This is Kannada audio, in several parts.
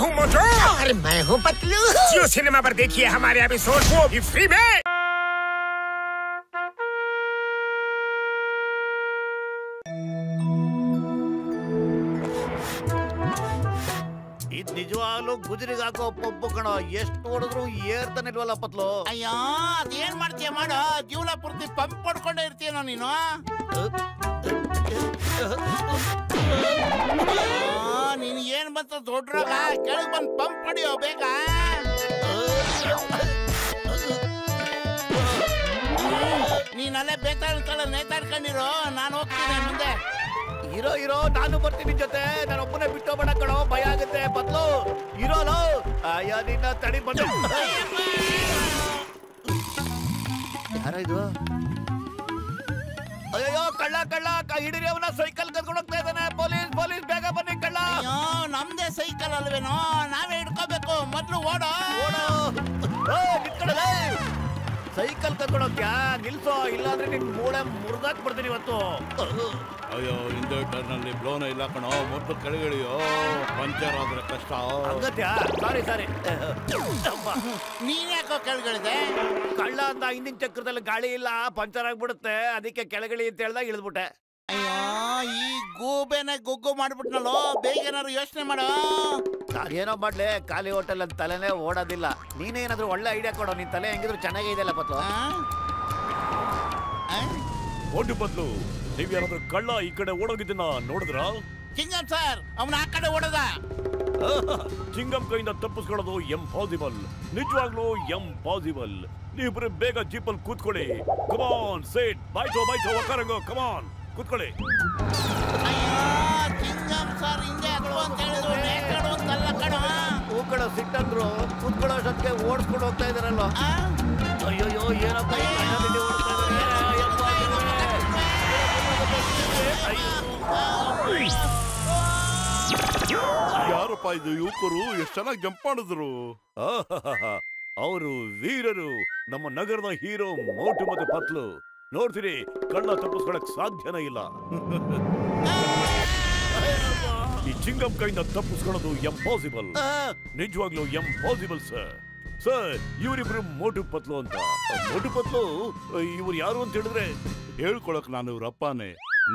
हूँ मोटू और मैं हूँ पतलू। जियो सिनेमा पर देखिए हमारे एपिसोड, वो भी फ्री में। ನಿಜವಾಗ್ಲೂ ಗುಜರಿಗಾಕೋ ಪಪ್ಪು ಕಣ, ಎಷ್ಟು ಹೊಡೆದ್ರು ಏರ್ತಾನೆ ಇಲ್ವಲ್ಲ ಪತ್ಲು. ಅಯ್ಯೋ ಅದೇನ್ ಮಾಡ್ತೀಯ ಮಾಡೋ, ಜೀವನ ಪೂರ್ತಿ ಪಂಪ್ ಪಡ್ಕೊಂಡೇ ಇರ್ತೀಯನೋ ನೀನು. ನೀನ್ ಏನ್ ಬಂತ ದೊಡ್ಡ್ರಾಗ ಕೆಳಗ್ ಬಂದ್ ಪಂಪ್ ಹೊಡಿಯೋ ಬೇಗ. ನೀನಲ್ಲೇ ಬೇತಾಡ್ಕೊಳ್ಳೋ ನೇತಾಡ್ಕೊಂಡಿರೋ, ನಾನು ಹೋಗ್ತೀನಿ ಮುಂದೆ. ಇರೋ ನಾನು ಬರ್ತೀನಿ ಜೊತೆ. ನಾನು ಒಬ್ಬನೇ ಬಿಟ್ಟೋಗ್ಬೇಡ ಕಣೋ, ಭಯ ಆಗುತ್ತೆ ಪತ್ಲು. ಇರೋಲೋ ಅಯ್ಯ ನಿನ್ನ ತಡಿ ಬಂದು. ಯಾರ ಇದು? ಅಯ್ಯೋ ಕಳ್ಳ ಹಿಡಿರಿ ಅವನ, ಸೈಕಲ್ ಕರ್ಕೊಂಡು ಹೋಗ್ತಾ ಇದ್ದಾನೆ. ಪೊಲೀಸ್ ಬೇಗ ಬನ್ನಿ ಕಳ್ಳ. ಅಯ್ಯೋ ನಮ್ದೇ ಸೈಕಲ್ ಅಲ್ವೇನೋ, ನಾವೇ ಹಿಡ್ಕೋಬೇಕು. ಮೊದ್ಲು ಓಡೋ. ನಿಂತ್ಕೊಳ್ಳಲೇ, ಸೈಕಲ್ ಕರ್ಕೊಂಡು ಹೋಗ್ಯಾ? ನಿಲ್ಸೋ, ಇಲ್ಲಾಂದ್ರೆ ನಿನ್ ಮೂಳೆ ಮುರಿದಾಕ್ ಬಿಡ್ತೀನಿ ಇವತ್ತು. ಅಯ್ಯೋ ಹಿಂದೆ ಟರ್ನಲ್ಲಿ ಬ್ಲೋನ ಇಲ್ಲ ಕಣೋ, ಮೊದಲು ಕೆಳಗಿಳಿಯೋ, ಪಂಚರ್ ಆದ್ರೆ ಕಷ್ಟ. ಹಂಗತ್ಯಾ? ಸಾರಿ. ನೀನ್ ಯಾಕೋ ಕೆಳಗಿಳಿದೆ? ಕಳ್ಳ ಅಂತ ಹಿಂದಿನ ಚಕ್ರದಲ್ಲಿ ಗಾಳಿ ಇಲ್ಲ, ಪಂಚರ್ ಆಗ್ಬಿಡುತ್ತೆ, ಅದಕ್ಕೆ ಕೆಳಗಿಳಿ ಅಂತ ಹೇಳ್ದಾಗ ಇಳಿದ್ಬಿಟ್ಟೆ. ಅಯ್ಯೋ ಈ ಗೂಬೆನೆ ಗುಗ್ಗು ಮಾಡ್ಬಿಟ್ನಲ್ಲೋ, ಬೇಗ ಏನಾದ್ರು ಯೋಚನೆ ಮಾಡೋ. ಏನೋ ಮಾಡ್ಲಿ, ಖಾಲಿ ಹೋಟೆಲ್ ಅಂತ ತಲೆನೇ ಓಡೋದಿಲ್ಲ. ನೀನೇನಾದ್ರೂ ಒಳ್ಳೆ ಐಡಿಯಾ ಕೊಡೋ, ನಿನ್ ತಲೆ ಹೆಂಗಿದ್ರು ಚೆನ್ನಾಗೇ ಇದೆಯಲ್ಲ ಪತ್ಲು. ಓಟು ಬದ್ಲು ನೀವ್ಯಾರಾದ್ರೂ ಕಳ್ಳ ಈ ಕಡೆ ಓಡೋಗಿದ್ದನ್ನ ನೋಡಿದ್ರ? ಚಿಂಗಂ ಸರ್, ಅವನ ಆ ಕಡೆ ಓಡದ. ಚಿಂಗಂ ಕೈಯಿಂದ ತಪ್ಪಿಸ್ಕೊಳ್ಳೋದು ಎಂಪಾಸಿಬಲ್, ನಿಜವಾಗ್ಲೂ ಎಂಪಾಸಿಬಲ್. ನೀವಿಬ್ರು ಬೇಗ ಜೀಪಲ್ಲಿ ಕೂತ್ಕೊಳ್ಳಿ. ಕಮಾನ್ ಸೇಟ್, ಬಾಯ್ತೋ ಒಕ್ಕರಂಗೋ, ಕಮಾನ್ ಕೂತ್ಕೊಳ್ಳಿ. ಚಿಂಗಂ ಸರ್ ಹಿಂದೆ ಹತ್ತು ಅಂತ ಹೇಳಿದ್ರು, ನೇತಾಡು ಅಂತಲ್ಲ ಕಣ. ಕೂತ್ಕೊಳ್ಳೋ ಸಿಟ್ಟಂದ್ರು, ಕೂತ್ಕೊಳ್ಳೋ ಅಷ್ಟೊತ್ತಿಗೆ ಓಡಿಸ್ಕೊಂಡು ಹೋಗ್ತಾ ಇದಾರಲ್ವ. ಅಯ್ಯೋ ಏನಪ್ಪ ಯಾರಪ್ಪ ಇದು ಯುವಕರು, ಎಷ್ಟು ಚೆನ್ನಾಗಿ ಜಂಪ್ ಮಾಡಿದ್ರು. ಅವರು ವೀರರು, ನಮ್ಮ ನಗರದ ಹೀರೋ ಮೋಟು ಮತ್ತೆ ಪತ್ಲು. ನೋಡ್ತೀರಿ, ಕಳ್ಳ ತಪ್ಪಿಸ್ಕೊಳಕ್ ಸಾಧ್ಯನೇ ಇಲ್ಲ. ಈ ಚಿಂಗಂ ಕೈಯಿಂದ ತಪ್ಪಿಸ್ಕೊಳ್ಳೋದು ಎಂಪಾಸಿಬಲ್, ನಿಜವಾಗ್ಲೂ ಎಂಪಾಸಿಬಲ್ ಸರ್. ಇವರಿಬ್ರು ಮೋಟು ಪತ್ಲು ಅಂತ. ಮೋಟು ಪತ್ಲು ಇವ್ರು ಯಾರು ಅಂತ ಹೇಳಿದ್ರೆ ಹೇಳ್ಕೊಳಕ್ ನಾನು ಇವ್ರ ಅಪ್ಪನೇ.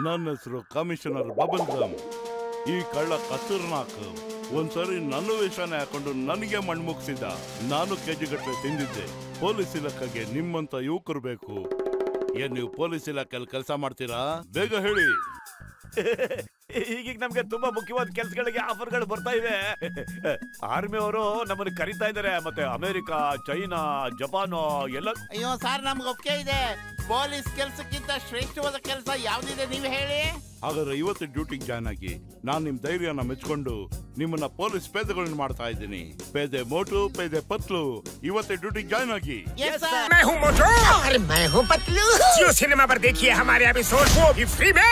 ನನ್ನ ಹೆಸರು ಕಮಿಷನರ್ ಬಬಲ್ ಗಮ್. ಈ ಕಳ್ಳ ಕತ್ತರ್ನಾಕ್ ಒಂದ್ಸರಿ ನನ್ನ ವೇಷನೇ ಹಾಕೊಂಡು ನನಗೆ ಮಣ್ಣು ಮುಗಿಸಿದ. ನಾನು ಕೆಜಿಗಟ್ಟಲೆ ತಿಂದಿದ್ದೆ. ಪೊಲೀಸ್ ಇಲಾಖೆಗೆ ನಿಮ್ಮಂತ ಯುವಕರು ಬೇಕು. ಏನ್ ನೀವು ಪೊಲೀಸ್ ಇಲಾಖೆಯಲ್ಲಿ ಕೆಲಸ ಮಾಡ್ತೀರಾ? ಬೇಗ ಹೇಳಿ. ಈಗೀಗ ನಮ್ಗೆ ತುಂಬಾ ಮುಖ್ಯವಾದ ಕೆಲಸಗಳಿಗೆ ಆಫರ್ಗಳು ಬರ್ತಾ ಇವೆ. ಆರ್ಮಿ ಅವರು ನಮ್ಮನ್ನು ಕರೀತಾ ಇದ್ದಾರೆ, ಮತ್ತೆ ಅಮೆರಿಕ, ಚೈನಾ, ಜಪಾನ್ ಎಲ್ಲ. ಅಯ್ಯೋ ಸರ್, ನಮ್ಗೆ ಒಪ್ಪಿಗೆ ಇದೆ. ಪೊಲೀಸ್ ಕೆಲ್ಸಕ್ಕಿಂತ ಶ್ರೇಷ್ಠವಾದ ಕೆಲಸ ಯಾವ್ದಿದೆ ನೀವು ಹೇಳಿ. ಹಾಗಾದ್ರೆ ಇವತ್ತು ಡ್ಯೂಟಿಗೆ ಜಾಯ್ನ್ ಆಗಿ. ನಾನ್ ನಿಮ್ ಧೈರ್ಯನ ಮೆಚ್ಕೊಂಡು ನಿಮ್ಮನ್ನ ಪೊಲೀಸ್ ಪೇದೆಗಳನ್ನ ಮಾಡ್ತಾ ಇದ್ದೀನಿ. ಪೇದೆ ಮೋಟು, ಪೇದೆ ಪತ್ಲು, ಇವತ್ತೇ ಡ್ಯೂಟಿಗೆ ಜಾಯ್ನ್ ಆಗಿ. मैं हूँ मोटू और मैं हूँ पतलू। जियो सिनेमा पर देखिए हमारे एपिसोड, वो भी फ्री में।